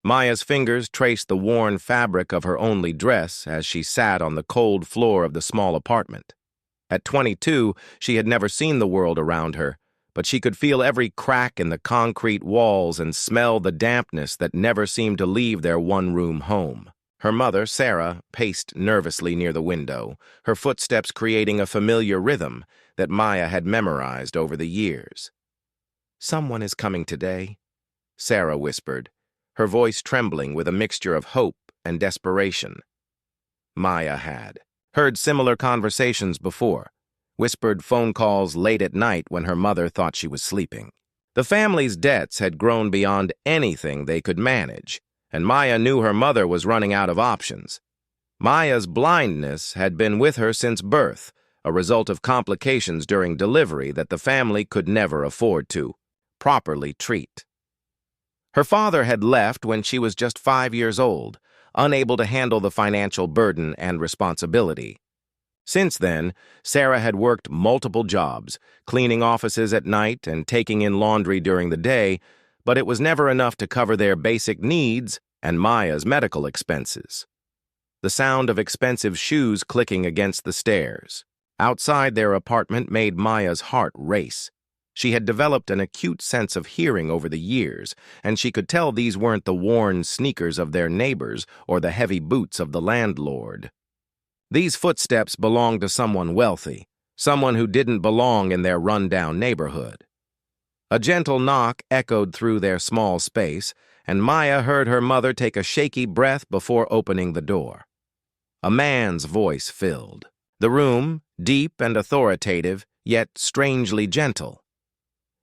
Maya's fingers traced the worn fabric of her only dress as she sat on the cold floor of the small apartment. At 22, she had never seen the world around her, but she could feel every crack in the concrete walls and smell the dampness that never seemed to leave their one-room home. Her mother, Sarah, paced nervously near the window, her footsteps creating a familiar rhythm that Maya had memorized over the years. "Someone is coming today," Sarah whispered, her voice trembling with a mixture of hope and desperation. Maya had heard similar conversations before, whispered phone calls late at night when her mother thought she was sleeping. The family's debts had grown beyond anything they could manage, and Maya knew her mother was running out of options. Maya's blindness had been with her since birth, a result of complications during delivery that the family could never afford to properly treat. Her father had left when she was just 5 years old, unable to handle the financial burden and responsibility. Since then, Sarah had worked multiple jobs, cleaning offices at night and taking in laundry during the day, but it was never enough to cover their basic needs and Maya's medical expenses. The sound of expensive shoes clicking against the stairs outside their apartment made Maya's heart race. She had developed an acute sense of hearing over the years, and she could tell these weren't the worn sneakers of their neighbors or the heavy boots of the landlord. These footsteps belonged to someone wealthy, someone who didn't belong in their run-down neighborhood. A gentle knock echoed through their small space, and Maya heard her mother take a shaky breath before opening the door. A man's voice filled the room, deep and authoritative, yet strangely gentle.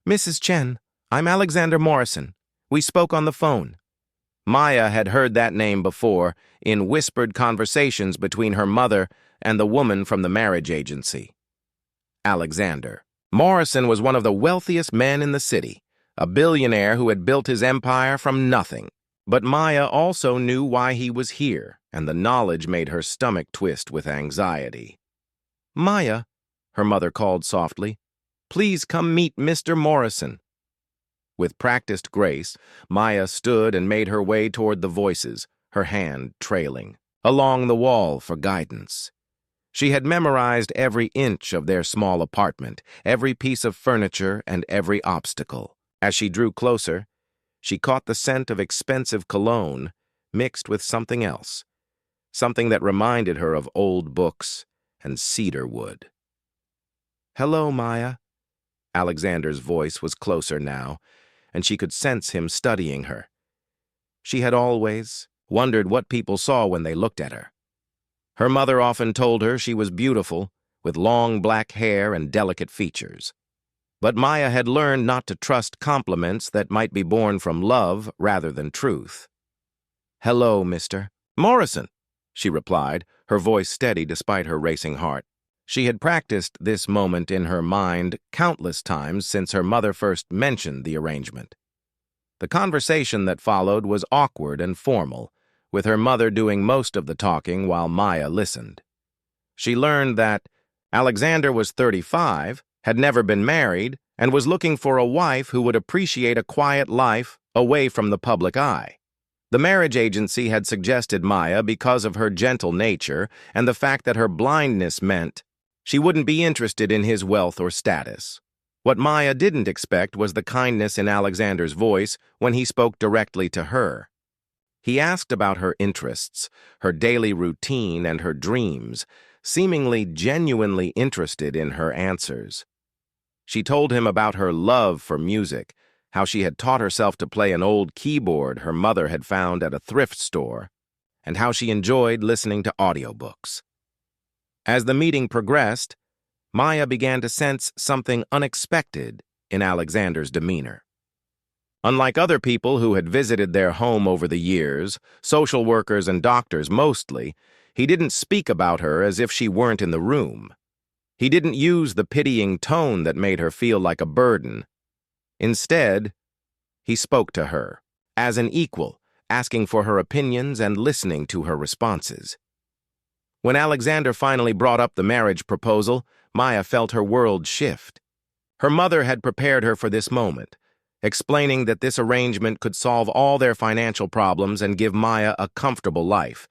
"Mrs. Chen, I'm Alexander Morrison. We spoke on the phone." Maya had heard that name before in whispered conversations between her mother and the woman from the marriage agency. Alexander. Morrison was one of the wealthiest men in the city, a billionaire who had built his empire from nothing. But Maya also knew why he was here, and the knowledge made her stomach twist with anxiety. "Maya," her mother called softly, "please come meet Mr. Morrison." With practiced grace, Maya stood and made her way toward the voices, her hand trailing along the wall for guidance. She had memorized every inch of their small apartment, every piece of furniture, and every obstacle. As she drew closer, she caught the scent of expensive cologne mixed with something else, something that reminded her of old books and cedar wood. "Hello, Maya." Alexander's voice was closer now, and she could sense him studying her. She had always wondered what people saw when they looked at her. Her mother often told her she was beautiful, with long black hair and delicate features. But Maya had learned not to trust compliments that might be born from love rather than truth. "Hello, Mr. Morrison," she replied, her voice steady despite her racing heart. She had practiced this moment in her mind countless times since her mother first mentioned the arrangement. The conversation that followed was awkward and formal, with her mother doing most of the talking while Maya listened. She learned that Alexander was 35, had never been married, and was looking for a wife who would appreciate a quiet life away from the public eye. The marriage agency had suggested Maya because of her gentle nature and the fact that her blindness meant she wouldn't be interested in his wealth or status. What Maya didn't expect was the kindness in Alexander's voice when he spoke directly to her. He asked about her interests, her daily routine, and her dreams, seemingly genuinely interested in her answers. She told him about her love for music, how she had taught herself to play an old keyboard her mother had found at a thrift store, and how she enjoyed listening to audiobooks. As the meeting progressed, Maya began to sense something unexpected in Alexander's demeanor. Unlike other people who had visited their home over the years, social workers and doctors mostly, he didn't speak about her as if she weren't in the room. He didn't use the pitying tone that made her feel like a burden. Instead, he spoke to her as an equal, asking for her opinions and listening to her responses. When Alexander finally brought up the marriage proposal, Maya felt her world shift. Her mother had prepared her for this moment, explaining that this arrangement could solve all their financial problems and give Maya a comfortable life.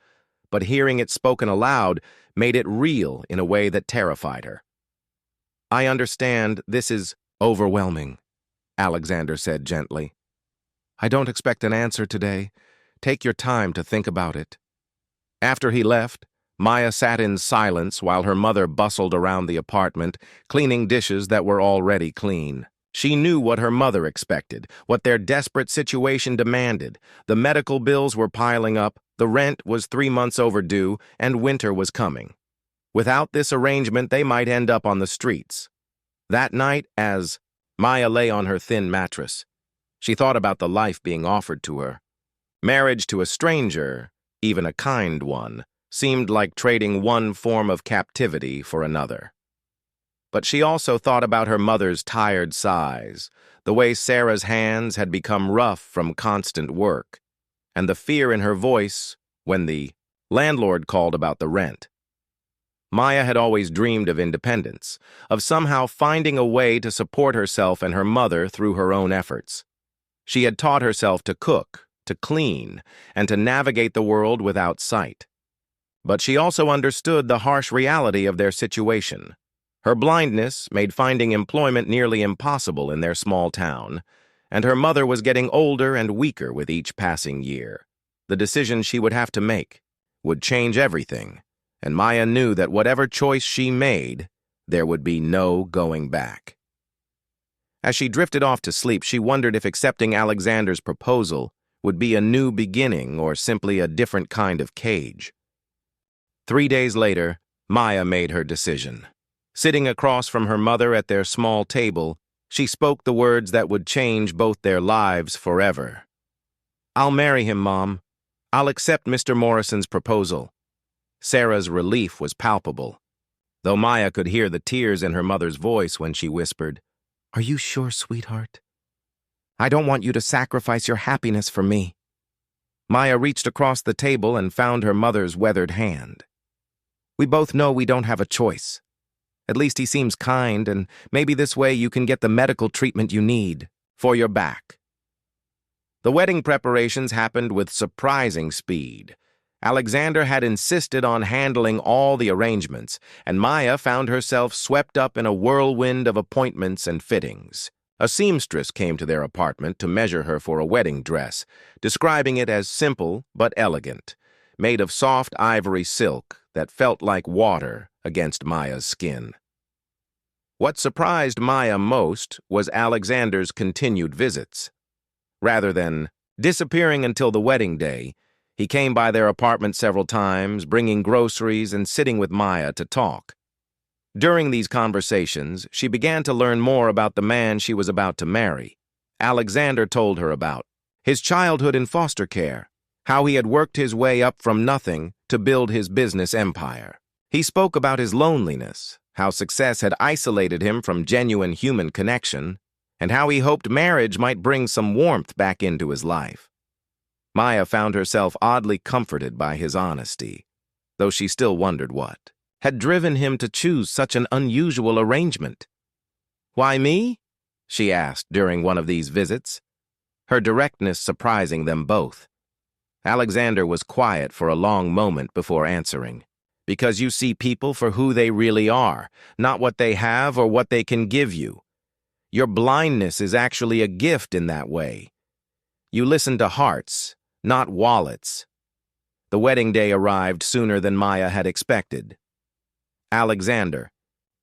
But hearing it spoken aloud made it real in a way that terrified her. "I understand this is overwhelming," Alexander said gently. "I don't expect an answer today. Take your time to think about it." After he left, Maya sat in silence while her mother bustled around the apartment, cleaning dishes that were already clean. She knew what her mother expected, what their desperate situation demanded. The medical bills were piling up, the rent was 3 months overdue, and winter was coming. Without this arrangement, they might end up on the streets. That night, as Maya lay on her thin mattress, she thought about the life being offered to her. Marriage to a stranger, even a kind one, seemed like trading one form of captivity for another. But she also thought about her mother's tired sighs, the way Sarah's hands had become rough from constant work, and the fear in her voice when the landlord called about the rent. Maya had always dreamed of independence, of somehow finding a way to support herself and her mother through her own efforts. She had taught herself to cook, to clean, and to navigate the world without sight. But she also understood the harsh reality of their situation. Her blindness made finding employment nearly impossible in their small town, and her mother was getting older and weaker with each passing year. The decision she would have to make would change everything, and Maya knew that whatever choice she made, there would be no going back. As she drifted off to sleep, she wondered if accepting Alexander's proposal would be a new beginning or simply a different kind of cage. 3 days later, Maya made her decision. Sitting across from her mother at their small table, she spoke the words that would change both their lives forever. "I'll marry him, Mom. I'll accept Mr. Morrison's proposal." Sarah's relief was palpable, though Maya could hear the tears in her mother's voice when she whispered, "Are you sure, sweetheart? I don't want you to sacrifice your happiness for me." Maya reached across the table and found her mother's weathered hand. "We both know we don't have a choice. At least he seems kind, and maybe this way you can get the medical treatment you need for your back." The wedding preparations happened with surprising speed. Alexander had insisted on handling all the arrangements, and Maya found herself swept up in a whirlwind of appointments and fittings. A seamstress came to their apartment to measure her for a wedding dress, describing it as simple but elegant, made of soft ivory silk that felt like water against Maya's skin. What surprised Maya most was Alexander's continued visits. Rather than disappearing until the wedding day, he came by their apartment several times, bringing groceries and sitting with Maya to talk. During these conversations, she began to learn more about the man she was about to marry. Alexander told her about his childhood in foster care, how he had worked his way up from nothing to build his business empire. He spoke about his loneliness, how success had isolated him from genuine human connection, and how he hoped marriage might bring some warmth back into his life. Maya found herself oddly comforted by his honesty, though she still wondered what had driven him to choose such an unusual arrangement. "Why me?" she asked during one of these visits, her directness surprising them both. Alexander was quiet for a long moment before answering. "Because you see people for who they really are, not what they have or what they can give you. Your blindness is actually a gift in that way. You listen to hearts, not wallets." The wedding day arrived sooner than Maya had expected. Alexander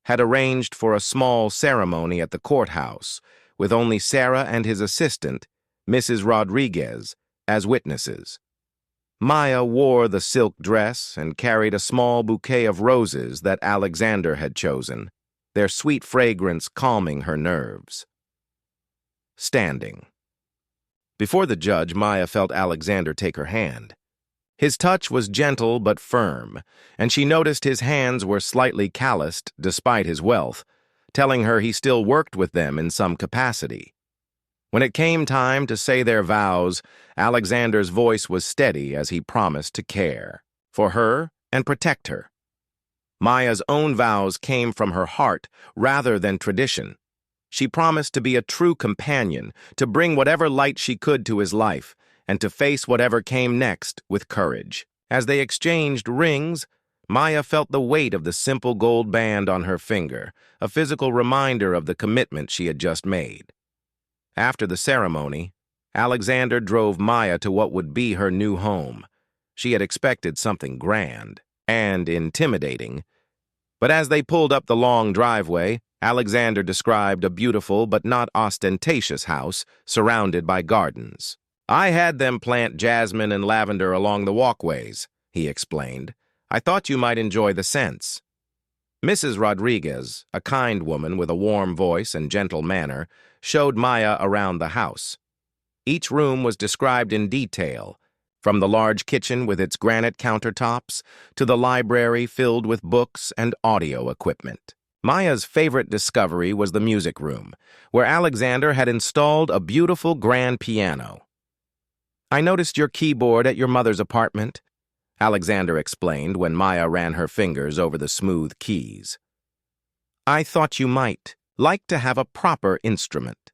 had arranged for a small ceremony at the courthouse, with only Sarah and his assistant, Mrs. Rodriguez, as witnesses. Maya wore the silk dress and carried a small bouquet of roses that Alexander had chosen, their sweet fragrance calming her nerves. Standing. Before the judge, Maya felt Alexander take her hand. His touch was gentle but firm, and she noticed his hands were slightly calloused despite his wealth, telling her he still worked with them in some capacity. When it came time to say their vows, Alexander's voice was steady as he promised to care for her and protect her. Maya's own vows came from her heart rather than tradition. She promised to be a true companion, to bring whatever light she could to his life, and to face whatever came next with courage. As they exchanged rings, Maya felt the weight of the simple gold band on her finger, a physical reminder of the commitment she had just made. After the ceremony, Alexander drove Maya to what would be her new home. She had expected something grand and intimidating, but as they pulled up the long driveway, Alexander described a beautiful but not ostentatious house surrounded by gardens. "I had them plant jasmine and lavender along the walkways," he explained. "I thought you might enjoy the scents." Mrs. Rodriguez, a kind woman with a warm voice and gentle manner, showed Maya around the house. Each room was described in detail, from the large kitchen with its granite countertops to the library filled with books and audio equipment. Maya's favorite discovery was the music room, where Alexander had installed a beautiful grand piano. "I noticed your keyboard at your mother's apartment," Alexander explained when Maya ran her fingers over the smooth keys. "I thought you might like to have a proper instrument."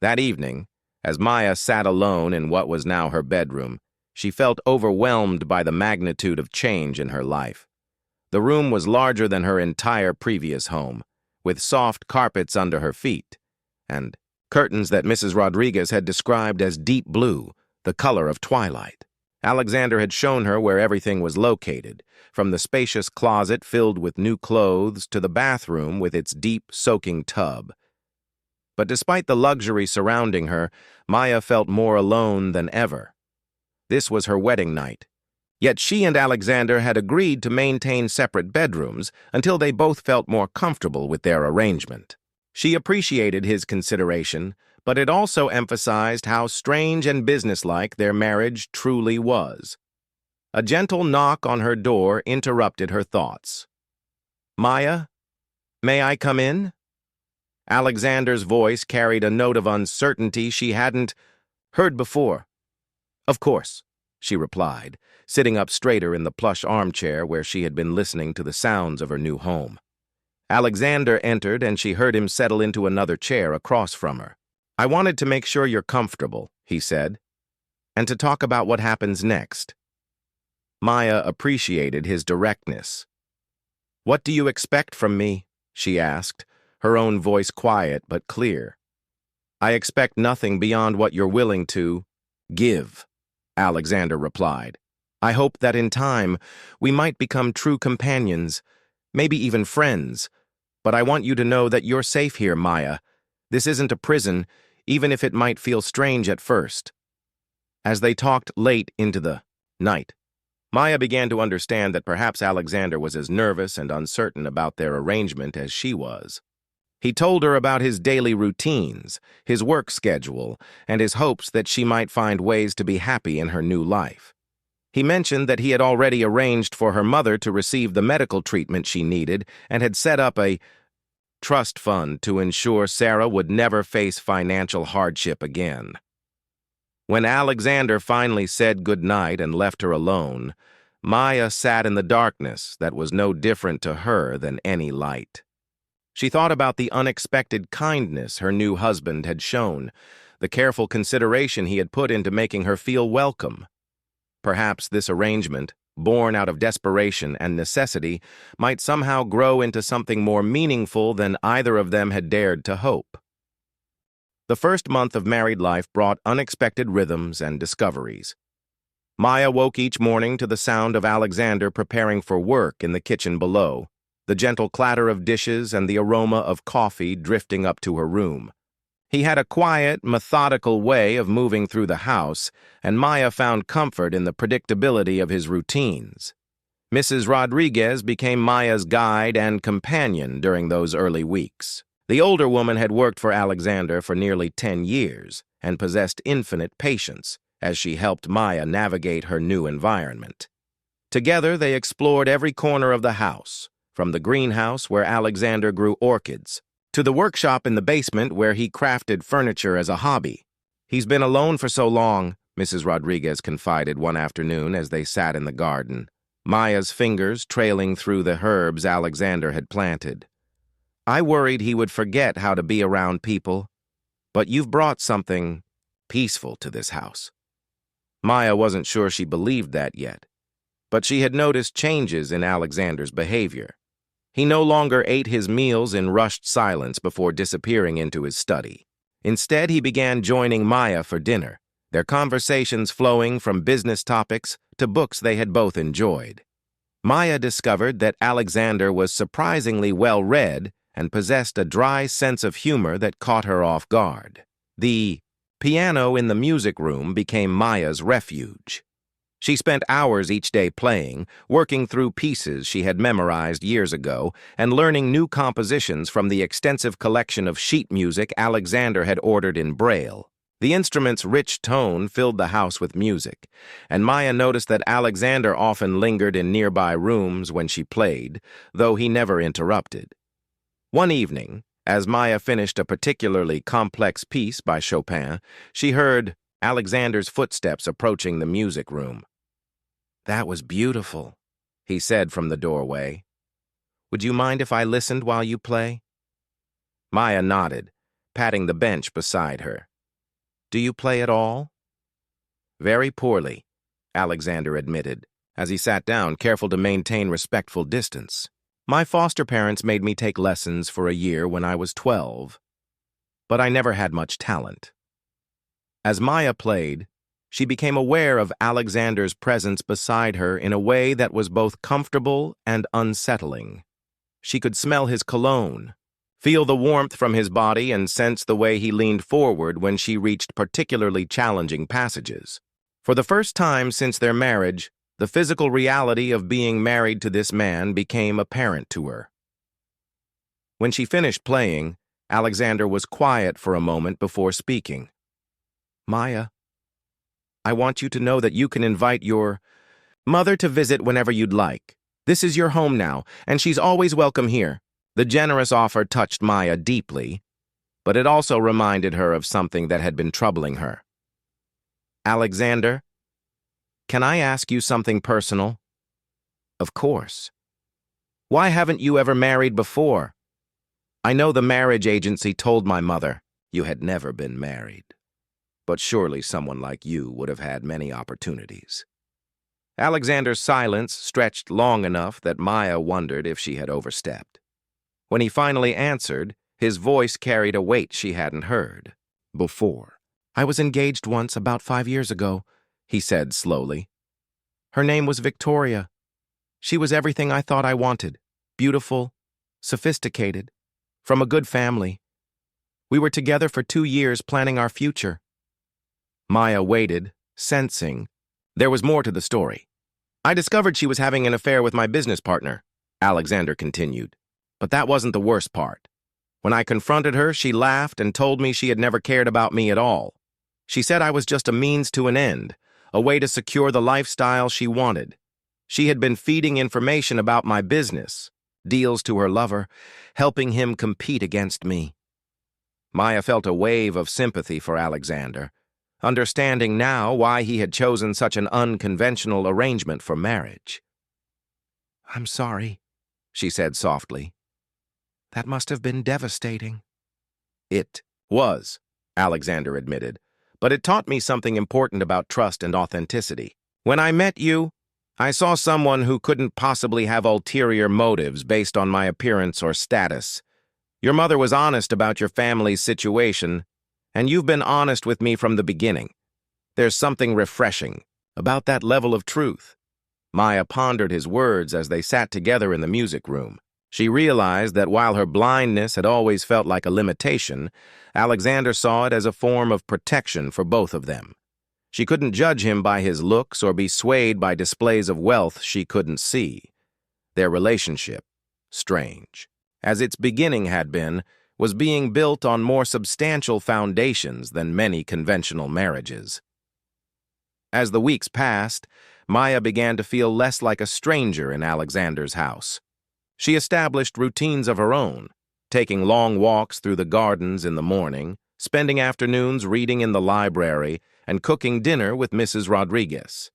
That evening, as Maya sat alone in what was now her bedroom, she felt overwhelmed by the magnitude of change in her life. The room was larger than her entire previous home, with soft carpets under her feet, and curtains that Mrs. Rodriguez had described as deep blue, the color of twilight. Alexander had shown her where everything was located, from the spacious closet filled with new clothes to the bathroom with its deep, soaking tub. But despite the luxury surrounding her, Maya felt more alone than ever. This was her wedding night, yet she and Alexander had agreed to maintain separate bedrooms until they both felt more comfortable with their arrangement. She appreciated his consideration, but it also emphasized how strange and businesslike their marriage truly was. A gentle knock on her door interrupted her thoughts. "Maya, may I come in?" Alexander's voice carried a note of uncertainty she hadn't heard before. "Of course," she replied, sitting up straighter in the plush armchair where she had been listening to the sounds of her new home. Alexander entered and she heard him settle into another chair across from her. "I wanted to make sure you're comfortable," he said, "and to talk about what happens next." Maya appreciated his directness. "What do you expect from me?" she asked, her own voice quiet but clear. "I expect nothing beyond what you're willing to give," Alexander replied. "I hope that in time we might become true companions, maybe even friends. But I want you to know that you're safe here, Maya. This isn't a prison, even if it might feel strange at first." As they talked late into the night, Maya began to understand that perhaps Alexander was as nervous and uncertain about their arrangement as she was. He told her about his daily routines, his work schedule, and his hopes that she might find ways to be happy in her new life. He mentioned that he had already arranged for her mother to receive the medical treatment she needed and had set up a trust fund to ensure Sarah would never face financial hardship again. When Alexander finally said goodnight and left her alone, Maya sat in the darkness that was no different to her than any light. She thought about the unexpected kindness her new husband had shown, the careful consideration he had put into making her feel welcome. Perhaps this arrangement, born out of desperation and necessity, might somehow grow into something more meaningful than either of them had dared to hope. The first month of married life brought unexpected rhythms and discoveries. Maya woke each morning to the sound of Alexander preparing for work in the kitchen below, the gentle clatter of dishes and the aroma of coffee drifting up to her room. He had a quiet, methodical way of moving through the house, and Maya found comfort in the predictability of his routines. Mrs. Rodriguez became Maya's guide and companion during those early weeks. The older woman had worked for Alexander for nearly 10 years and possessed infinite patience as she helped Maya navigate her new environment. Together, they explored every corner of the house, from the greenhouse where Alexander grew orchids, to the workshop in the basement where he crafted furniture as a hobby. "He's been alone for so long," Mrs. Rodriguez confided one afternoon as they sat in the garden, Maya's fingers trailing through the herbs Alexander had planted. I worried he would forget how to be around people, but you've brought something peaceful to this house. Maya wasn't sure she believed that yet, but she had noticed changes in Alexander's behavior. He no longer ate his meals in rushed silence before disappearing into his study. Instead, he began joining Maya for dinner, their conversations flowing from business topics to books they had both enjoyed. Maya discovered that Alexander was surprisingly well-read and possessed a dry sense of humor that caught her off guard. The piano in the music room became Maya's refuge. She spent hours each day playing, working through pieces she had memorized years ago, and learning new compositions from the extensive collection of sheet music Alexander had ordered in Braille. The instrument's rich tone filled the house with music, and Maya noticed that Alexander often lingered in nearby rooms when she played, though he never interrupted. One evening, as Maya finished a particularly complex piece by Chopin, she heard Alexander's footsteps approaching the music room. "That was beautiful," he said from the doorway. "Would you mind if I listened while you play?" Maya nodded, patting the bench beside her. "Do you play at all?" "Very poorly," Alexander admitted, as he sat down, careful to maintain respectful distance. "My foster parents made me take lessons for a year when I was 12, but I never had much talent." As Maya played, she became aware of Alexander's presence beside her in a way that was both comfortable and unsettling. She could smell his cologne, feel the warmth from his body, and sense the way he leaned forward when she reached particularly challenging passages. For the first time since their marriage, the physical reality of being married to this man became apparent to her. When she finished playing, Alexander was quiet for a moment before speaking. "Maya, I want you to know that you can invite your mother to visit whenever you'd like. This is your home now, and she's always welcome here." The generous offer touched Maya deeply, but it also reminded her of something that had been troubling her. "Alexander, can I ask you something personal?" "Of course." "Why haven't you ever married before?" "I know the marriage agency told my mother you had never been married. But surely someone like you would have had many opportunities." Alexander's silence stretched long enough that Maya wondered if she had overstepped. When he finally answered, his voice carried a weight she hadn't heard before. "I was engaged once about 5 years ago," he said slowly. "Her name was Victoria. She was everything I thought I wanted. Beautiful, sophisticated, from a good family. We were together for 2 years planning our future." Maya waited, sensing there was more to the story. "I discovered she was having an affair with my business partner," Alexander continued. "But that wasn't the worst part. When I confronted her, she laughed and told me she had never cared about me at all. She said I was just a means to an end, a way to secure the lifestyle she wanted. She had been feeding information about my business, deals to her lover, helping him compete against me." Maya felt a wave of sympathy for Alexander, understanding now why he had chosen such an unconventional arrangement for marriage. "I'm sorry," she said softly. "That must have been devastating." "It was," Alexander admitted, "but it taught me something important about trust and authenticity. When I met you, I saw someone who couldn't possibly have ulterior motives based on my appearance or status. Your mother was honest about your family's situation, and you've been honest with me from the beginning. There's something refreshing about that level of truth." Maya pondered his words as they sat together in the music room. She realized that while her blindness had always felt like a limitation, Alexander saw it as a form of protection for both of them. She couldn't judge him by his looks or be swayed by displays of wealth she couldn't see. Their relationship, strange as its beginning had been, was being built on more substantial foundations than many conventional marriages. As the weeks passed, Maya began to feel less like a stranger in Alexander's house. She established routines of her own, taking long walks through the gardens in the morning, spending afternoons reading in the library, and cooking dinner with Mrs. Rodriguez.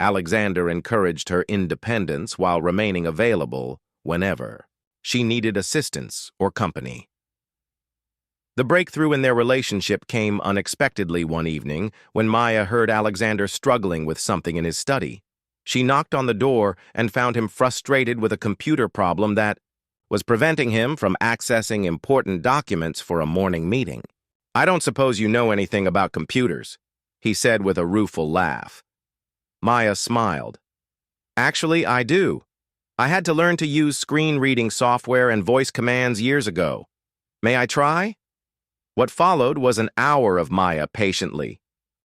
Alexander encouraged her independence while remaining available whenever. She needed assistance or company. The breakthrough in their relationship came unexpectedly one evening when Maya heard Alexander struggling with something in his study. She knocked on the door and found him frustrated with a computer problem that was preventing him from accessing important documents for a morning meeting. "I don't suppose you know anything about computers," he said with a rueful laugh. Maya smiled. "Actually, I do. I had to learn to use screen reading software and voice commands years ago. May I try?" What followed was an hour of Maya patiently,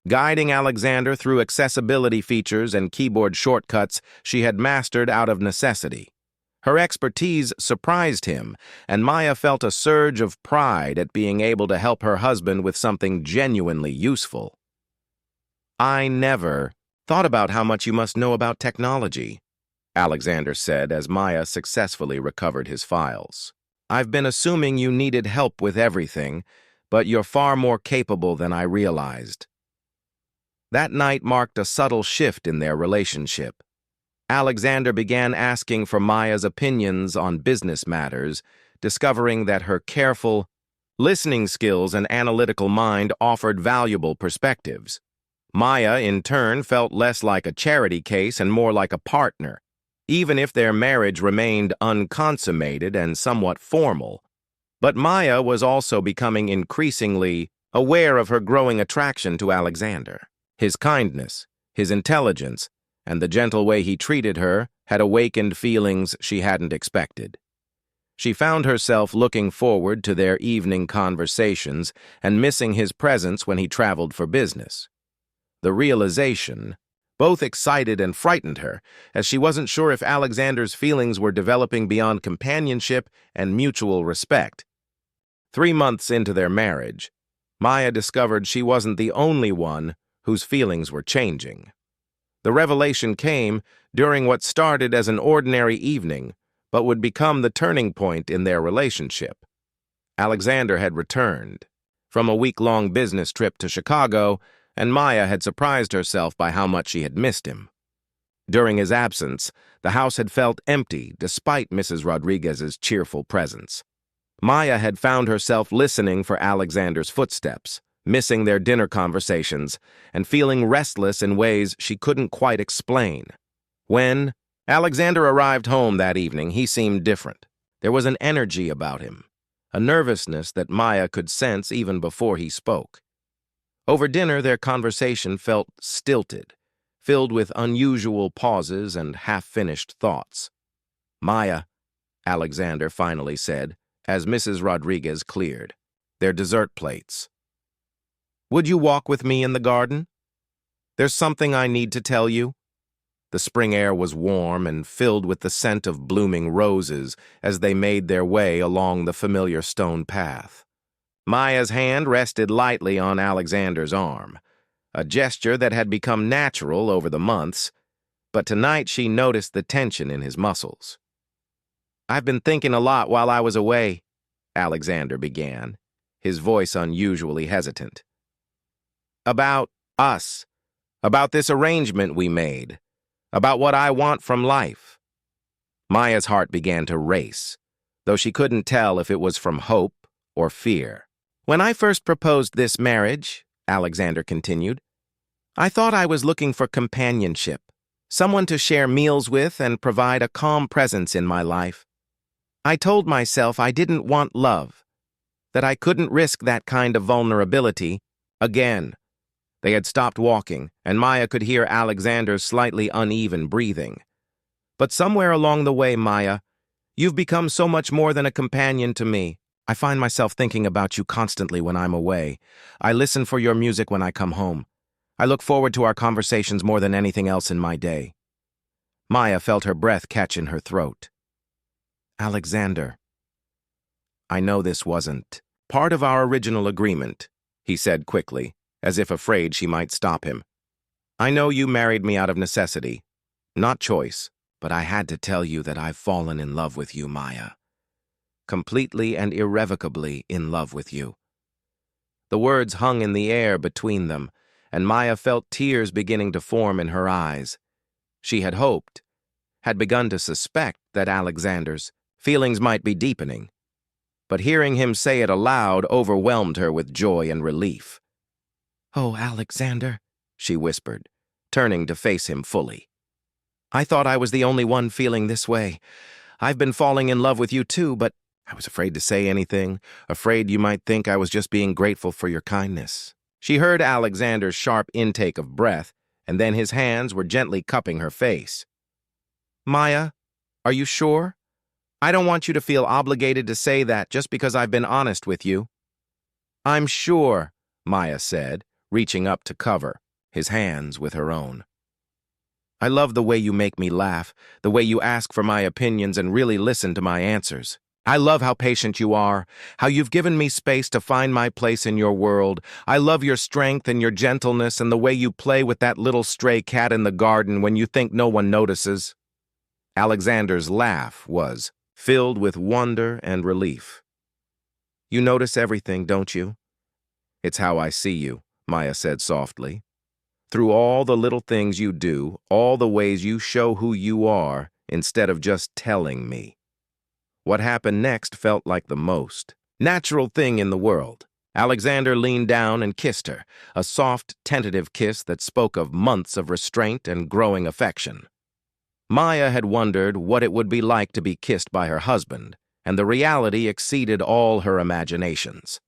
guiding Alexander through accessibility features and keyboard shortcuts she had mastered out of necessity. Her expertise surprised him, and Maya felt a surge of pride at being able to help her husband with something genuinely useful. "I never thought about how much you must know about technology," Alexander said as Maya successfully recovered his files. "I've been assuming you needed help with everything, but you're far more capable than I realized." That night marked a subtle shift in their relationship. Alexander began asking for Maya's opinions on business matters, discovering that her careful listening skills and analytical mind offered valuable perspectives. Maya, in turn, felt less like a charity case and more like a partner, even if their marriage remained unconsummated and somewhat formal. But Maya was also becoming increasingly aware of her growing attraction to Alexander. His kindness, his intelligence, and the gentle way he treated her had awakened feelings she hadn't expected. She found herself looking forward to their evening conversations and missing his presence when he traveled for business. The realization both excited and frightened her, as she wasn't sure if Alexander's feelings were developing beyond companionship and mutual respect. 3 months into their marriage, Maya discovered she wasn't the only one whose feelings were changing. The revelation came during what started as an ordinary evening, but would become the turning point in their relationship. Alexander had returned from a week-long business trip to Chicago, and Maya had surprised herself by how much she had missed him. During his absence, the house had felt empty despite Mrs. Rodriguez's cheerful presence. Maya had found herself listening for Alexander's footsteps, missing their dinner conversations, and feeling restless in ways she couldn't quite explain. When Alexander arrived home that evening, he seemed different. There was an energy about him, a nervousness that Maya could sense even before he spoke. Over dinner, their conversation felt stilted, filled with unusual pauses and half-finished thoughts. "Maya," Alexander finally said, as Mrs. Rodriguez cleared their dessert plates, "would you walk with me in the garden? There's something I need to tell you." The spring air was warm and filled with the scent of blooming roses as they made their way along the familiar stone path. Maya's hand rested lightly on Alexander's arm, a gesture that had become natural over the months, but tonight she noticed the tension in his muscles. "I've been thinking a lot while I was away," Alexander began, his voice unusually hesitant. "About us, about this arrangement we made, about what I want from life." Maya's heart began to race, though she couldn't tell if it was from hope or fear. "When I first proposed this marriage," Alexander continued, "I thought I was looking for companionship, someone to share meals with and provide a calm presence in my life. I told myself I didn't want love, that I couldn't risk that kind of vulnerability again." They had stopped walking, and Maya could hear Alexander's slightly uneven breathing. "But somewhere along the way, Maya, you've become so much more than a companion to me. I find myself thinking about you constantly when I'm away. I listen for your music when I come home. I look forward to our conversations more than anything else in my day." Maya felt her breath catch in her throat. "Alexander, I know this wasn't part of our original agreement," he said quickly, as if afraid she might stop him. "I know you married me out of necessity, not choice, but I had to tell you that I've fallen in love with you, Maya. Completely and irrevocably in love with you." The words hung in the air between them, and Maya felt tears beginning to form in her eyes. She had hoped, had begun to suspect that Alexander's Feelings might be deepening, but hearing him say it aloud overwhelmed her with joy and relief. "Oh, Alexander," she whispered, turning to face him fully. "I thought I was the only one feeling this way. I've been falling in love with you too, but I was afraid to say anything, afraid you might think I was just being grateful for your kindness." She heard Alexander's sharp intake of breath, and then his hands were gently cupping her face. "Maya, are you sure? I don't want you to feel obligated to say that just because I've been honest with you." "I'm sure," Maya said, reaching up to cover his hands with her own. "I love the way you make me laugh, the way you ask for my opinions and really listen to my answers. I love how patient you are, how you've given me space to find my place in your world. I love your strength and your gentleness and the way you play with that little stray cat in the garden when you think no one notices." Alexander's laugh was filled with wonder and relief. "You notice everything, don't you?" "It's how I see you," Maya said softly. "Through all the little things you do, all the ways you show who you are, instead of just telling me." What happened next felt like the most natural thing in the world. Alexander leaned down and kissed her, a soft, tentative kiss that spoke of months of restraint and growing affection. Maya had wondered what it would be like to be kissed by her husband, and the reality exceeded all her imaginations.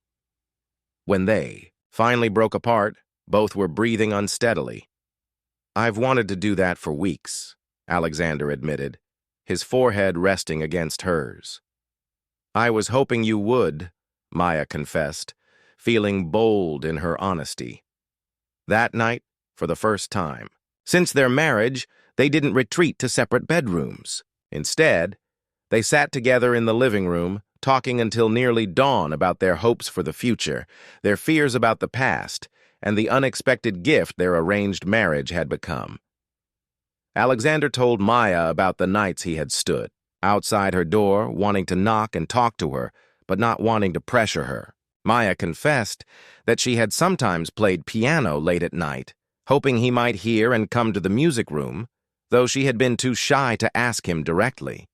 When they finally broke apart, both were breathing unsteadily. "I've wanted to do that for weeks," Alexander admitted, his forehead resting against hers. "I was hoping you would," Maya confessed, feeling bold in her honesty. That night, for the first time since their marriage, they didn't retreat to separate bedrooms. Instead, they sat together in the living room, talking until nearly dawn about their hopes for the future, their fears about the past, and the unexpected gift their arranged marriage had become. Alexander told Maya about the nights he had stood outside her door, wanting to knock and talk to her, but not wanting to pressure her. Maya confessed that she had sometimes played piano late at night, hoping he might hear and come to the music room, though she had been too shy to ask him directly.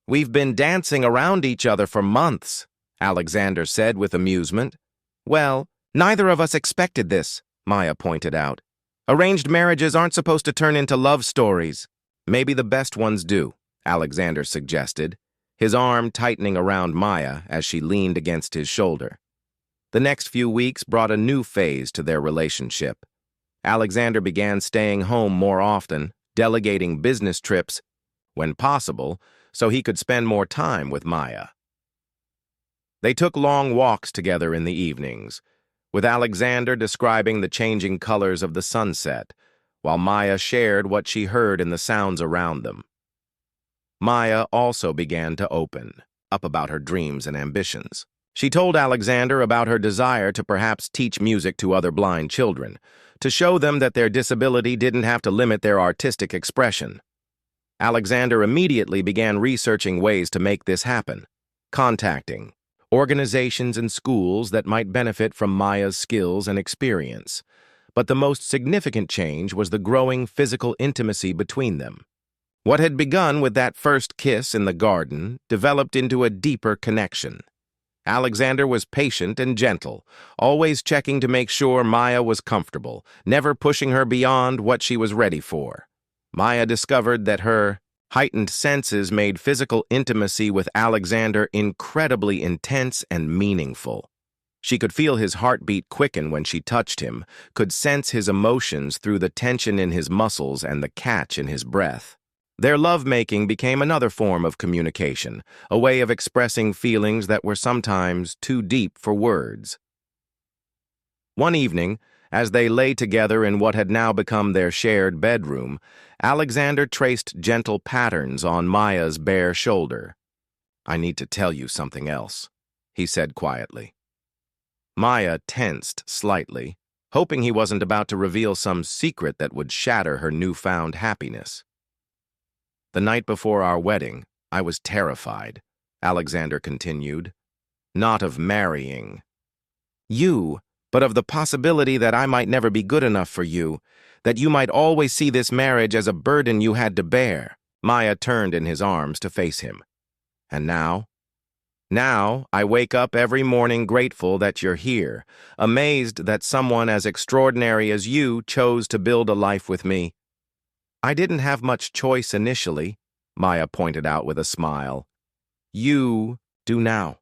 "We've been dancing around each other for months," Alexander said with amusement. "Well, neither of us expected this," Maya pointed out. "Arranged marriages aren't supposed to turn into love stories." "Maybe the best ones do," Alexander suggested, his arm tightening around Maya as she leaned against his shoulder. The next few weeks brought a new phase to their relationship. Alexander began staying home more often, delegating business trips, when possible, so he could spend more time with Maya. They took long walks together in the evenings, with Alexander describing the changing colors of the sunset, while Maya shared what she heard in the sounds around them. Maya also began to open up about her dreams and ambitions. She told Alexander about her desire to perhaps teach music to other blind children, to show them that their disability didn't have to limit their artistic expression. Alexander immediately began researching ways to make this happen, contacting organizations and schools that might benefit from Maya's skills and experience. But the most significant change was the growing physical intimacy between them. What had begun with that first kiss in the garden developed into a deeper connection. Alexander was patient and gentle, always checking to make sure Maya was comfortable, never pushing her beyond what she was ready for. Maya discovered that her heightened senses made physical intimacy with Alexander incredibly intense and meaningful. She could feel his heartbeat quicken when she touched him, could sense his emotions through the tension in his muscles and the catch in his breath. Their lovemaking became another form of communication, a way of expressing feelings that were sometimes too deep for words. One evening, as they lay together in what had now become their shared bedroom, Alexander traced gentle patterns on Maya's bare shoulder. "I need to tell you something else," he said quietly. Maya tensed slightly, hoping he wasn't about to reveal some secret that would shatter her newfound happiness. "The night before our wedding, I was terrified," Alexander continued. "Not of marrying you, but of the possibility that I might never be good enough for you, that you might always see this marriage as a burden you had to bear." Maya turned in his arms to face him. And now? Now, I wake up every morning grateful that you're here, amazed that someone as extraordinary as you chose to build a life with me. I didn't have much choice initially, Maya pointed out with a smile. You do now,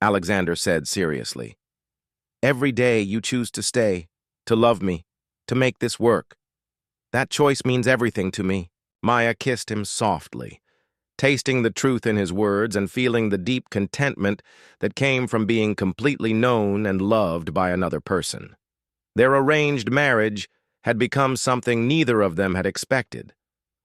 Alexander said seriously. Every day you choose to stay, to love me, to make this work. That choice means everything to me. Maya kissed him softly, tasting the truth in his words and feeling the deep contentment that came from being completely known and loved by another person. Their arranged marriage had become something neither of them had expected,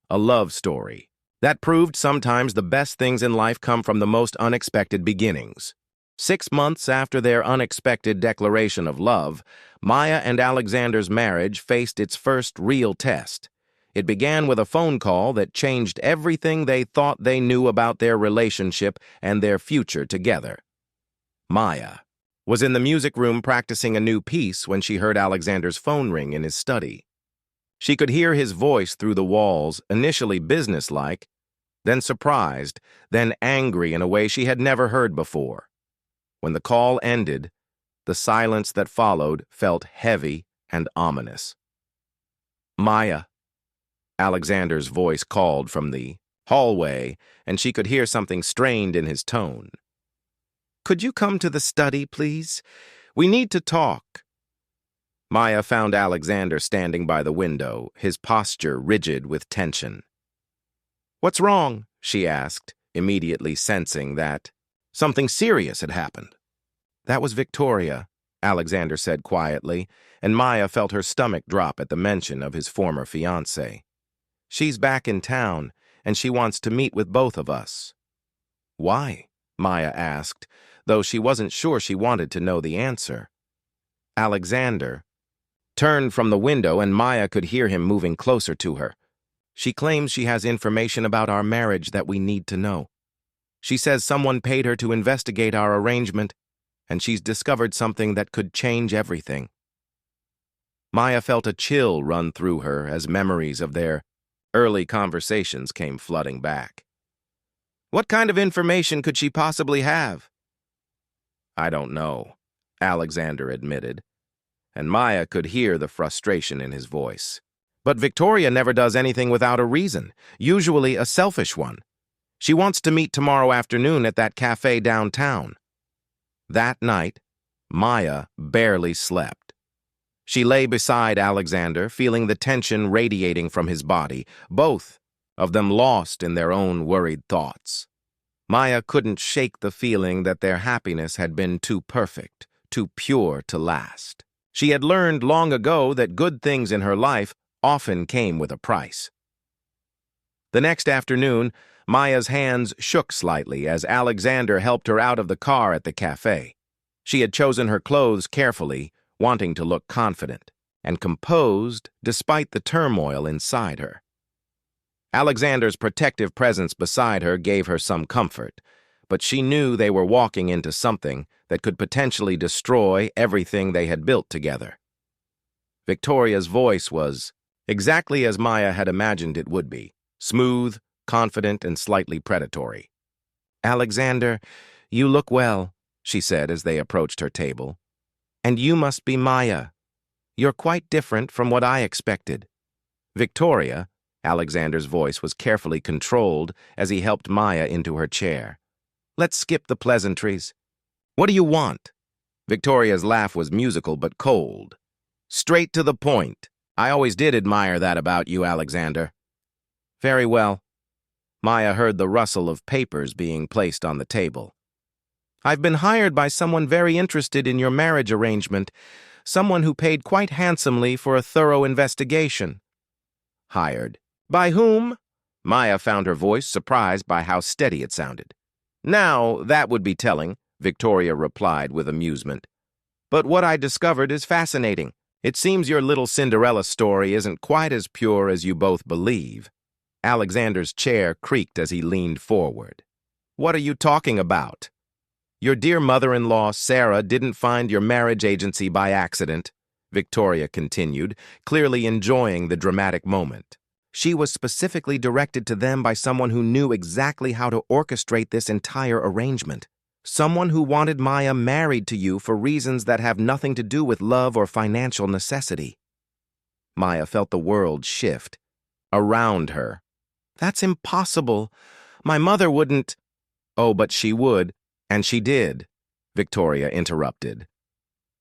a love story that proved sometimes the best things in life come from the most unexpected beginnings. 6 months after their unexpected declaration of love, Maya and Alexander's marriage faced its first real test. It began with a phone call that changed everything they thought they knew about their relationship and their future together. Maya was in the music room practicing a new piece when she heard Alexander's phone ring in his study. She could hear his voice through the walls, initially businesslike, then surprised, then angry in a way she had never heard before. When the call ended, the silence that followed felt heavy and ominous. Maya. Alexander's voice called from the hallway, and she could hear something strained in his tone. Could you come to the study, please? We need to talk. Maya found Alexander standing by the window, his posture rigid with tension. What's wrong? She asked, immediately sensing that something serious had happened. That was Victoria, Alexander said quietly, and Maya felt her stomach drop at the mention of his former fiancé. She's back in town, and she wants to meet with both of us. Why? Maya asked, though she wasn't sure she wanted to know the answer. Alexander turned from the window, and Maya could hear him moving closer to her. She claims she has information about our marriage that we need to know. She says someone paid her to investigate our arrangement, and she's discovered something that could change everything. Maya felt a chill run through her as memories of their early conversations came flooding back. What kind of information could she possibly have? I don't know, Alexander admitted, and Maya could hear the frustration in his voice. But Victoria never does anything without a reason, usually a selfish one. She wants to meet tomorrow afternoon at that cafe downtown. That night, Maya barely slept. She lay beside Alexander, feeling the tension radiating from his body, both of them lost in their own worried thoughts. Maya couldn't shake the feeling that their happiness had been too perfect, too pure to last. She had learned long ago that good things in her life often came with a price. The next afternoon, Maya's hands shook slightly as Alexander helped her out of the car at the cafe. She had chosen her clothes carefully, wanting to look confident and composed despite the turmoil inside her. Alexander's protective presence beside her gave her some comfort, but she knew they were walking into something that could potentially destroy everything they had built together. Victoria's voice was exactly as Maya had imagined it would be, smooth, confident, and slightly predatory. Alexander, you look well, she said as they approached her table. And you must be Maya. You're quite different from what I expected. Victoria, Alexander's voice was carefully controlled as he helped Maya into her chair. Let's skip the pleasantries. What do you want? Victoria's laugh was musical but cold. Straight to the point. I always did admire that about you, Alexander. Very well. Maya heard the rustle of papers being placed on the table. I've been hired by someone very interested in your marriage arrangement, someone who paid quite handsomely for a thorough investigation. Hired. By whom? Maya found her voice surprised by how steady it sounded. Now, that would be telling, Victoria replied with amusement. But what I discovered is fascinating. It seems your little Cinderella story isn't quite as pure as you both believe. Alexander's chair creaked as he leaned forward. What are you talking about? Your dear mother-in-law, Sarah, didn't find your marriage agency by accident, Victoria continued, clearly enjoying the dramatic moment. She was specifically directed to them by someone who knew exactly how to orchestrate this entire arrangement. Someone who wanted Maya married to you for reasons that have nothing to do with love or financial necessity. Maya felt the world shift around her. That's impossible. My mother wouldn't. Oh, but she would, and she did, Victoria interrupted.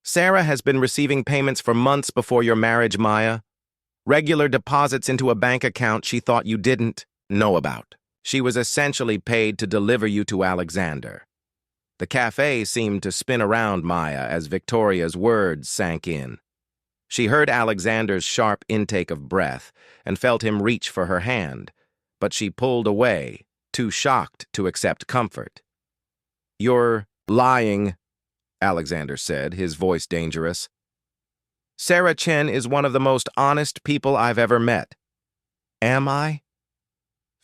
Sarah has been receiving payments for months before your marriage, Maya. Regular deposits into a bank account she thought you didn't know about. She was essentially paid to deliver you to Alexander. The cafe seemed to spin around Maya as Victoria's words sank in. She heard Alexander's sharp intake of breath and felt him reach for her hand, but she pulled away, too shocked to accept comfort. "You're lying," Alexander said, his voice dangerous. "Sarah Chen is one of the most honest people I've ever met." "Am I?"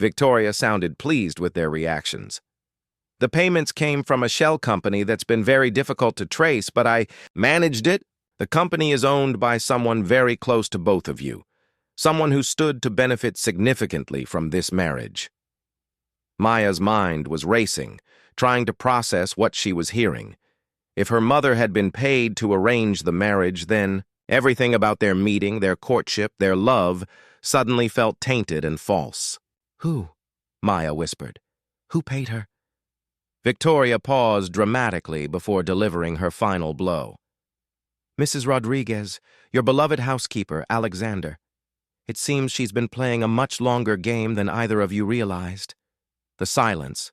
Victoria sounded pleased with their reactions. "The payments came from a shell company that's been very difficult to trace, but I managed it. The company is owned by someone very close to both of you, someone who stood to benefit significantly from this marriage." Maya's mind was racing, trying to process what she was hearing. If her mother had been paid to arrange the marriage, then everything about their meeting, their courtship, their love, suddenly felt tainted and false. "Who?" Maya whispered. "Who paid her?" Victoria paused dramatically before delivering her final blow. "Mrs. Rodriguez, your beloved housekeeper, Alexander. It seems she's been playing a much longer game than either of you realized." The silence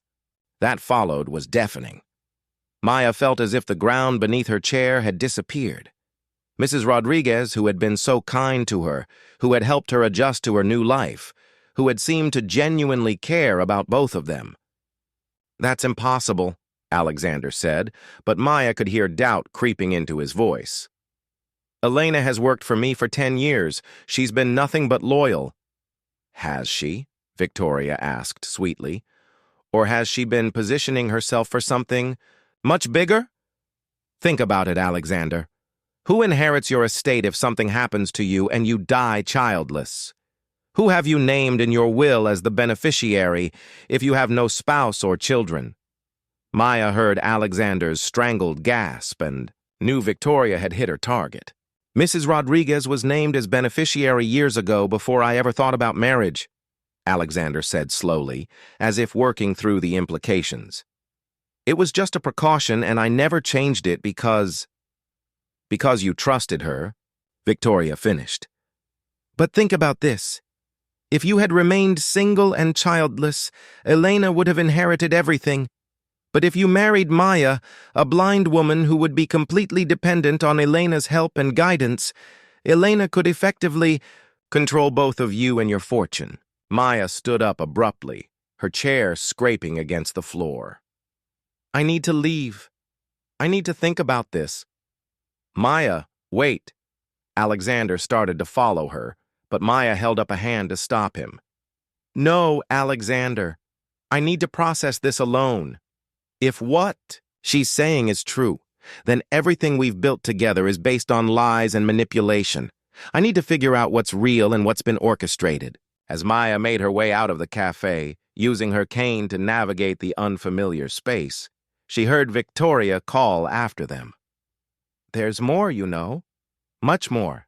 that followed was deafening. Maya felt as if the ground beneath her chair had disappeared. Mrs. Rodriguez, who had been so kind to her, who had helped her adjust to her new life, who had seemed to genuinely care about both of them. "That's impossible," Alexander said, but Maya could hear doubt creeping into his voice. "Elena has worked for me for 10 years. She's been nothing but loyal." "Has she?" Victoria asked sweetly. "Or has she been positioning herself for something much bigger? Think about it, Alexander. Who inherits your estate if something happens to you and you die childless? Who have you named in your will as the beneficiary if you have no spouse or children?" Maya heard Alexander's strangled gasp and knew Victoria had hit her target. "Mrs. Rodriguez was named as beneficiary years ago before I ever thought about marriage," Alexander said slowly, as if working through the implications. "It was just a precaution, and I never changed it because you trusted her," Victoria finished. "But think about this. If you had remained single and childless, Elena would have inherited everything. But if you married Maya, a blind woman who would be completely dependent on Elena's help and guidance, Elena could effectively control both of you and your fortune." Maya stood up abruptly, her chair scraping against the floor. "I need to leave. I need to think about this." "Maya, wait." Alexander started to follow her, but Maya held up a hand to stop him. "No, Alexander. I need to process this alone. If what she's saying is true, then everything we've built together is based on lies and manipulation. I need to figure out what's real and what's been orchestrated." As Maya made her way out of the cafe, using her cane to navigate the unfamiliar space, she heard Victoria call after them. "There's more, you know. Much more.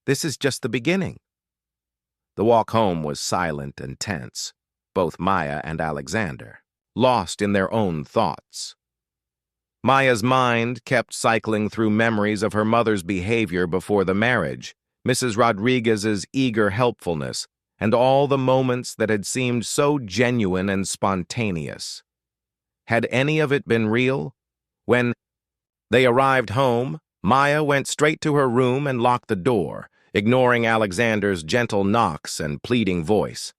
This is just the beginning." The walk home was silent and tense, both Maya and Alexander, lost in their own thoughts. Maya's mind kept cycling through memories of her mother's behavior before the marriage, Mrs. Rodriguez's eager helpfulness, and all the moments that had seemed so genuine and spontaneous. Had any of it been real? When they arrived home, Maya went straight to her room and locked the door, ignoring Alexander's gentle knocks and pleading voice.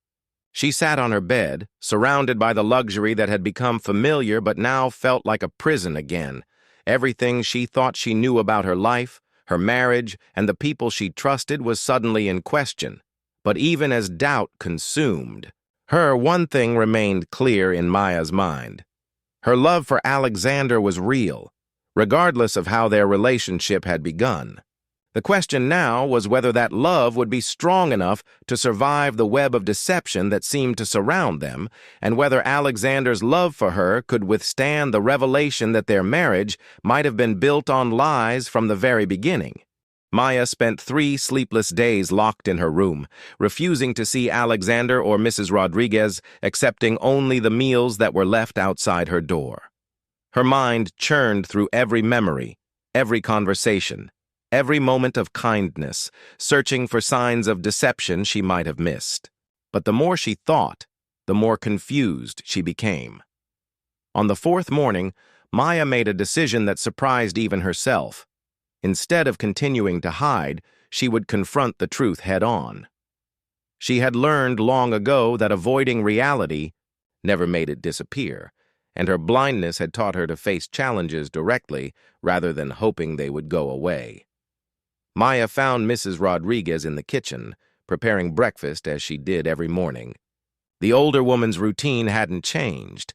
She sat on her bed, surrounded by the luxury that had become familiar but now felt like a prison again. Everything she thought she knew about her life, her marriage, and the people she trusted was suddenly in question. But even as doubt consumed her, one thing remained clear in Maya's mind. Her love for Alexander was real, regardless of how their relationship had begun. The question now was whether that love would be strong enough to survive the web of deception that seemed to surround them, and whether Alexander's love for her could withstand the revelation that their marriage might have been built on lies from the very beginning. Maya spent 3 sleepless days locked in her room, refusing to see Alexander or Mrs. Rodriguez, accepting only the meals that were left outside her door. Her mind churned through every memory, every conversation, every moment of kindness, searching for signs of deception she might have missed. But the more she thought, the more confused she became. On the 4th morning, Maya made a decision that surprised even herself. Instead of continuing to hide, she would confront the truth head-on. She had learned long ago that avoiding reality never made it disappear, and her blindness had taught her to face challenges directly rather than hoping they would go away. Maya found Mrs. Rodriguez in the kitchen, preparing breakfast as she did every morning. The older woman's routine hadn't changed,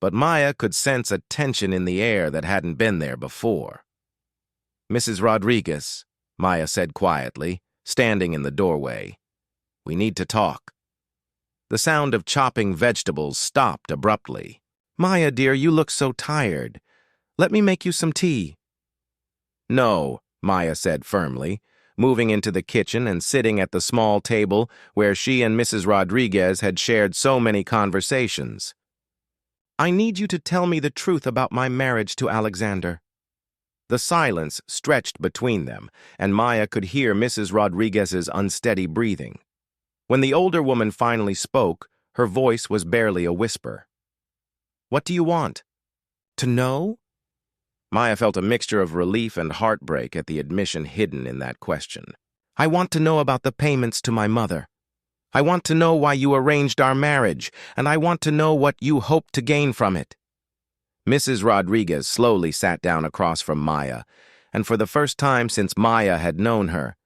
but Maya could sense a tension in the air that hadn't been there before. "Mrs. Rodriguez," Maya said quietly, standing in the doorway, "we need to talk." The sound of chopping vegetables stopped abruptly. "Maya, dear, you look so tired. Let me make you some tea." "No," Maya said firmly, moving into the kitchen and sitting at the small table where she and Mrs. Rodriguez had shared so many conversations. "I need you to tell me the truth about my marriage to Alexander." The silence stretched between them, and Maya could hear Mrs. Rodriguez's unsteady breathing. When the older woman finally spoke, her voice was barely a whisper. "What do you want? To know?" Maya felt a mixture of relief and heartbreak at the admission hidden in that question. "I want to know about the payments to my mother. I want to know why you arranged our marriage, and I want to know what you hope to gain from it." Mrs. Rodriguez slowly sat down across from Maya, and for the first time since Maya had known her,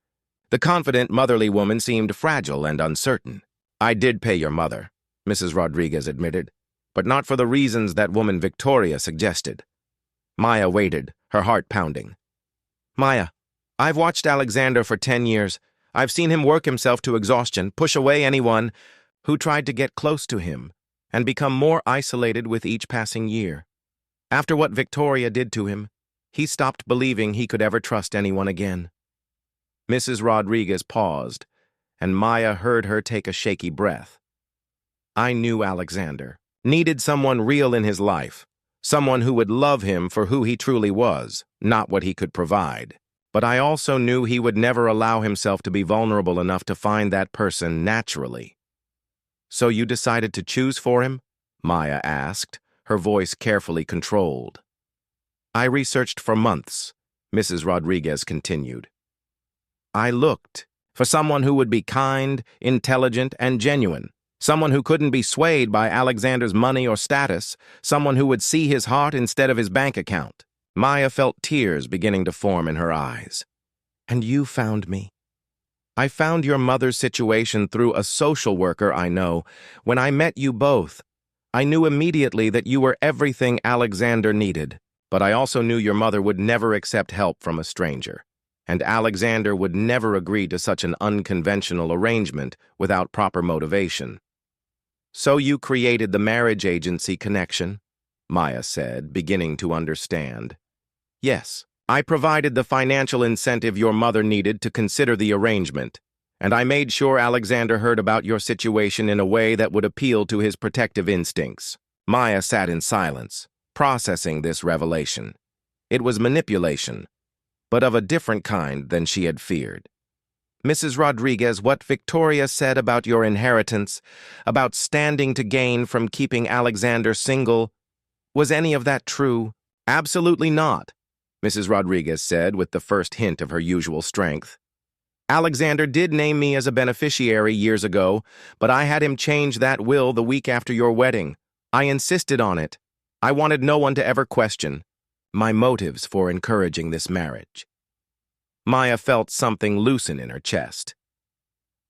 the confident, motherly woman seemed fragile and uncertain. "I did pay your mother," Mrs. Rodriguez admitted, "but not for the reasons that woman Victoria suggested." Maya waited, her heart pounding. "Maya, I've watched Alexander for 10 years. I've seen him work himself to exhaustion, push away anyone who tried to get close to him, and become more isolated with each passing year. After what Victoria did to him, he stopped believing he could ever trust anyone again." Mrs. Rodriguez paused, and Maya heard her take a shaky breath. "I knew Alexander needed someone real in his life, someone who would love him for who he truly was, not what he could provide. But I also knew he would never allow himself to be vulnerable enough to find that person naturally." "So you decided to choose for him?" Maya asked, her voice carefully controlled. "I researched for months," Mrs. Rodriguez continued. "I looked for someone who would be kind, intelligent, and genuine. Someone who couldn't be swayed by Alexander's money or status, someone who would see his heart instead of his bank account." Maya felt tears beginning to form in her eyes. "And you found me. I found your mother's situation through a social worker I know. When I met you both, I knew immediately that you were everything Alexander needed. But I also knew your mother would never accept help from a stranger, and Alexander would never agree to such an unconventional arrangement without proper motivation. So you created the marriage agency connection?" Maya said, beginning to understand. "Yes, I provided the financial incentive your mother needed to consider the arrangement, and I made sure Alexander heard about your situation in a way that would appeal to his protective instincts." Maya sat in silence, processing this revelation. It was manipulation, but of a different kind than she had feared. "Mrs. Rodriguez, what Victoria said about your inheritance, about standing to gain from keeping Alexander single, was any of that true?" "Absolutely not," Mrs. Rodriguez said with the first hint of her usual strength. "Alexander did name me as a beneficiary years ago, but I had him change that will the week after your wedding. I insisted on it. I wanted no one to ever question my motives for encouraging this marriage." Maya felt something loosen in her chest.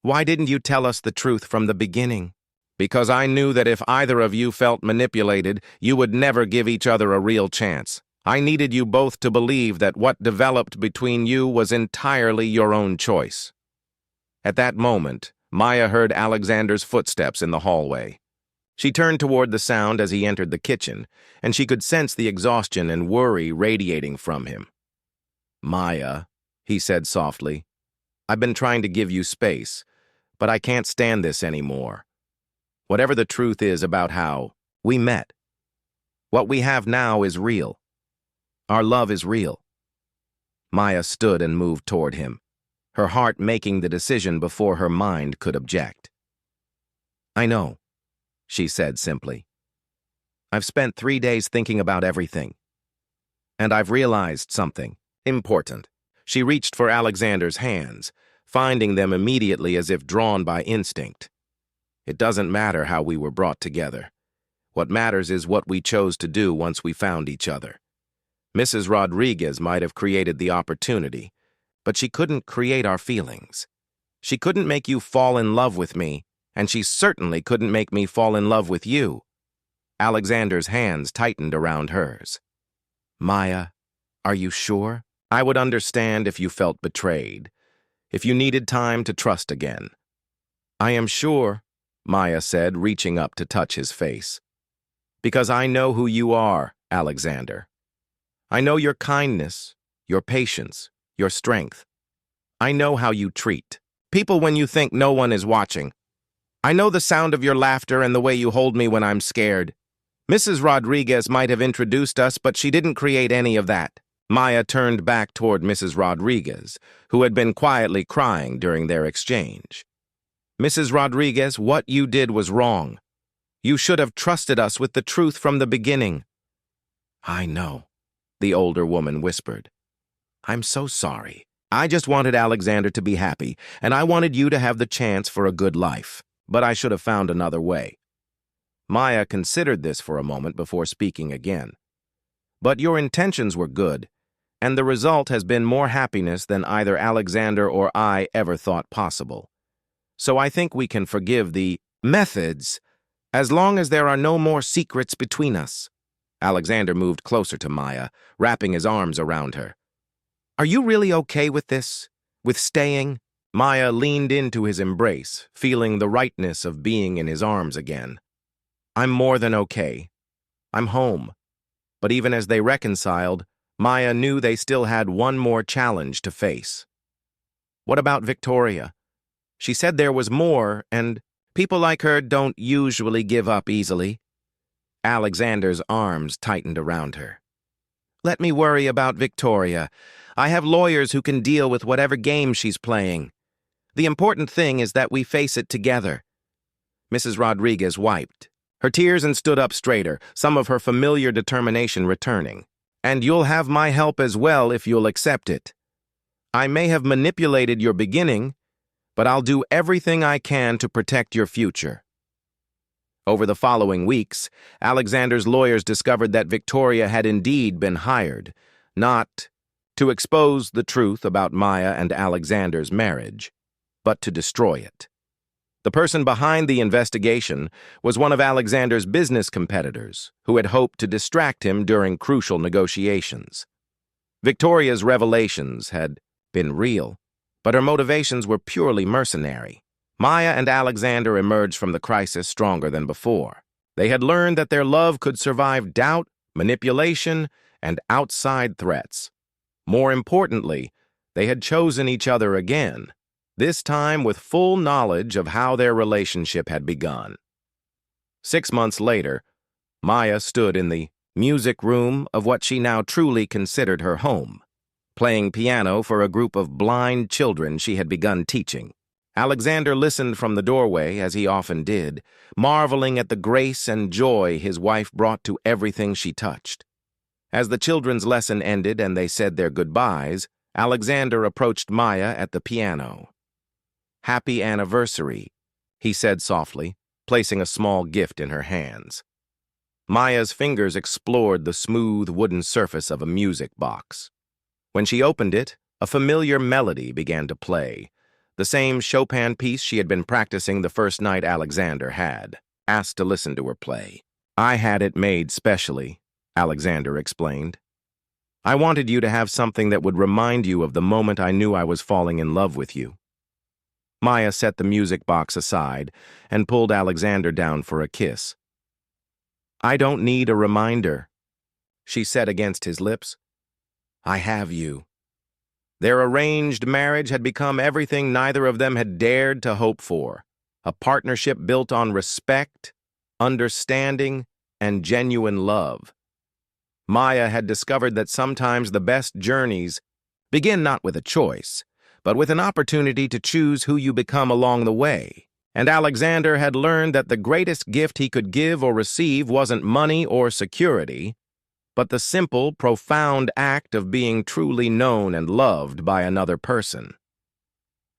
"Why didn't you tell us the truth from the beginning?" "Because I knew that if either of you felt manipulated, you would never give each other a real chance. I needed you both to believe that what developed between you was entirely your own choice. At that moment, Maya heard Alexander's footsteps in the hallway. She turned toward the sound as he entered the kitchen, and she could sense the exhaustion and worry radiating from him. "Maya," he said softly, "I've been trying to give you space, but I can't stand this anymore. Whatever the truth is about how we met, what we have now is real. Our love is real." Maya stood and moved toward him, her heart making the decision before her mind could object. "I know," she said simply. "I've spent 3 days thinking about everything. And I've realized something important." She reached for Alexander's hands, finding them immediately as if drawn by instinct. "It doesn't matter how we were brought together. What matters is what we chose to do once we found each other. Mrs. Rodriguez might have created the opportunity, but she couldn't create our feelings. She couldn't make you fall in love with me, and she certainly couldn't make me fall in love with you." Alexander's hands tightened around hers. "Maya, are you sure? I would understand if you felt betrayed, if you needed time to trust again." "I am sure," Maya said, reaching up to touch his face. "Because I know who you are, Alexander. I know your kindness, your patience, your strength. I know how you treat people when you think no one is watching. I know the sound of your laughter and the way you hold me when I'm scared. Mrs. Rodriguez might have introduced us, but she didn't create any of that." Maya turned back toward Mrs. Rodriguez, who had been quietly crying during their exchange. "Mrs. Rodriguez, what you did was wrong. You should have trusted us with the truth from the beginning." "I know," the older woman whispered. "I'm so sorry. I just wanted Alexander to be happy, and I wanted you to have the chance for a good life, but I should have found another way." Maya considered this for a moment before speaking again. "But your intentions were good, and the result has been more happiness than either Alexander or I ever thought possible. So I think we can forgive the methods as long as there are no more secrets between us." Alexander moved closer to Maya, wrapping his arms around her. "Are you really okay with this? With staying?" Maya leaned into his embrace, feeling the rightness of being in his arms again. "I'm more than okay. I'm home." But even as they reconciled, Maya knew they still had one more challenge to face. What about Victoria? She said there was more, and people like her don't usually give up easily. Alexander's arms tightened around her. "Let me worry about Victoria. I have lawyers who can deal with whatever game she's playing. The important thing is that we face it together." Mrs. Rodriguez wiped her tears and stood up straighter, some of her familiar determination returning. "And you'll have my help as well if you'll accept it. I may have manipulated your beginning, but I'll do everything I can to protect your future." Over the following weeks, Alexander's lawyers discovered that Victoria had indeed been hired, not to expose the truth about Maya and Alexander's marriage, but to destroy it. The person behind the investigation was one of Alexander's business competitors, who had hoped to distract him during crucial negotiations. Victoria's revelations had been real, but her motivations were purely mercenary. Maya and Alexander emerged from the crisis stronger than before. They had learned that their love could survive doubt, manipulation, and outside threats. More importantly, they had chosen each other again, this time with full knowledge of how their relationship had begun. 6 months later, Maya stood in the music room of what she now truly considered her home, playing piano for a group of blind children she had begun teaching. Alexander listened from the doorway, as he often did, marveling at the grace and joy his wife brought to everything she touched. As the children's lesson ended and they said their goodbyes, Alexander approached Maya at the piano. "Happy anniversary," he said softly, placing a small gift in her hands. Maya's fingers explored the smooth wooden surface of a music box. When she opened it, a familiar melody began to play, the same Chopin piece she had been practicing the first night Alexander had asked to listen to her play. "I had it made specially," Alexander explained. I wanted you to have something that would remind you of the moment I knew I was falling in love with you." Maya set the music box aside and pulled Alexander down for a kiss. "I don't need a reminder," she said against his lips. "I have you." Their arranged marriage had become everything neither of them had dared to hope for, a partnership built on respect, understanding, and genuine love. Maya had discovered that sometimes the best journeys begin not with a choice, but with an opportunity to choose who you become along the way. And Alexander had learned that the greatest gift he could give or receive wasn't money or security, but the simple, profound act of being truly known and loved by another person.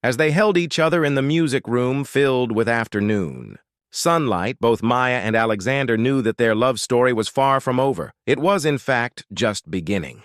As they held each other in the music room filled with afternoon sunlight, both Maya and Alexander knew that their love story was far from over. It was, in fact, just beginning.